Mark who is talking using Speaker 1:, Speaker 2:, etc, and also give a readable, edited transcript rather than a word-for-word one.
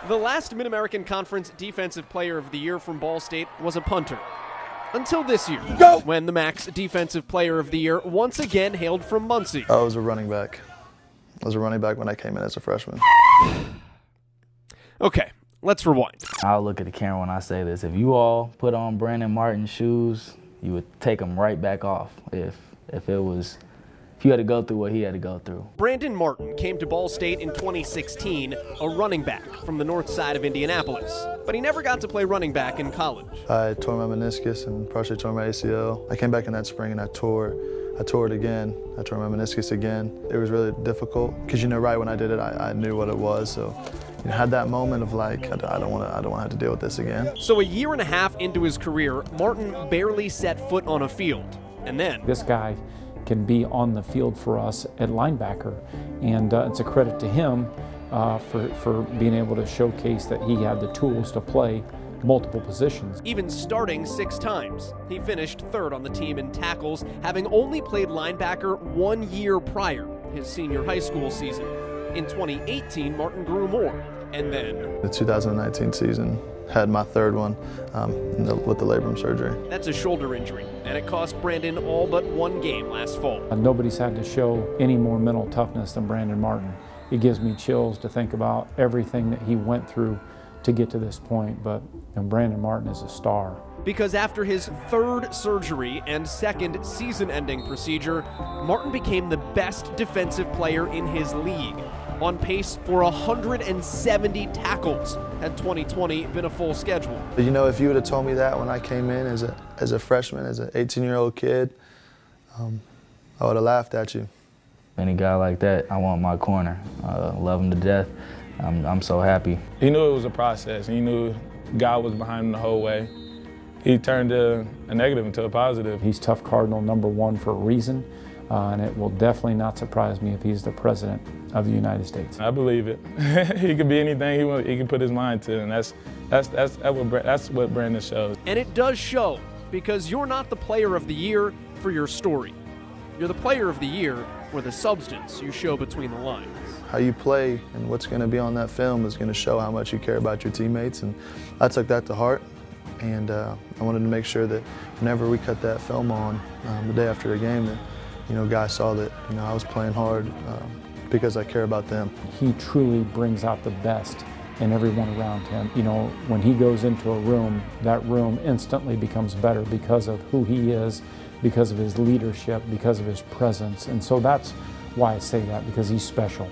Speaker 1: The last Mid-American Conference Defensive Player of the Year from Ball State was a punter. Until this year, when the MAC's Defensive Player of the Year once again hailed from Muncie.
Speaker 2: I was a running back. I was a running back when I came in as a freshman.
Speaker 1: Okay, let's rewind.
Speaker 3: I'll look at the camera when I say this. If you all put on Brandon Martin's shoes, you would take them right back off if you had to go through what he had to go through.
Speaker 1: Brandon Martin came to Ball State in 2016, a running back from the north side of Indianapolis. But he never got to play running back in college.
Speaker 2: I tore my meniscus and partially tore my ACL. I came back in that spring and I tore it again. I tore my meniscus again. It was really difficult because, right when I did it, I knew what it was. So, had that moment of like, I don't want to have to deal with this again.
Speaker 1: So a year and a half into his career, Martin barely set foot on a field. And then
Speaker 4: this guy can be on the field for us at linebacker, and it's a credit to him for being able to showcase that he had the tools to play multiple positions.
Speaker 1: Even starting 6 times. He finished third on the team in tackles, having only played linebacker 1 year prior, his senior high school season. In 2018, Martin grew more, and then
Speaker 2: the 2019 season had my third one with the labrum surgery.
Speaker 1: That's a shoulder injury, and it cost Brandon all but 1 game last fall.
Speaker 4: Nobody's had to show any more mental toughness than Brandon Martin. It gives me chills to think about everything that he went through to get to this point, but Brandon Martin is a star.
Speaker 1: Because after his 3rd surgery and 2nd season-ending procedure, Martin became the best defensive player in his league, on pace for 170 tackles had 2020 been a full schedule.
Speaker 2: If you would have told me that when I came in as a freshman, as an 18-year-old kid, I would have laughed at you.
Speaker 3: Any guy like that, I want my corner. Love him to death. I'm so happy.
Speaker 5: He knew it was a process. He knew God was behind him the whole way. He turned a negative into a positive.
Speaker 4: He's tough Cardinal #1 for a reason, and it will definitely not surprise me if he's the president of the United States.
Speaker 5: I believe it. He could be anything he can put his mind to, and that's what Brandon shows.
Speaker 1: And it does show, because you're not the player of the year for your story. You're the player of the year for the substance you show between the lines.
Speaker 2: How you play and what's going to be on that film is going to show how much you care about your teammates, and I took that to heart. And I wanted to make sure that whenever we cut that film on the day after the game, that guys saw that I was playing hard because I care about them.
Speaker 4: He truly brings out the best in everyone around him. When he goes into a room, that room instantly becomes better because of who he is, because of his leadership, because of his presence. And so that's why I say that, because he's special.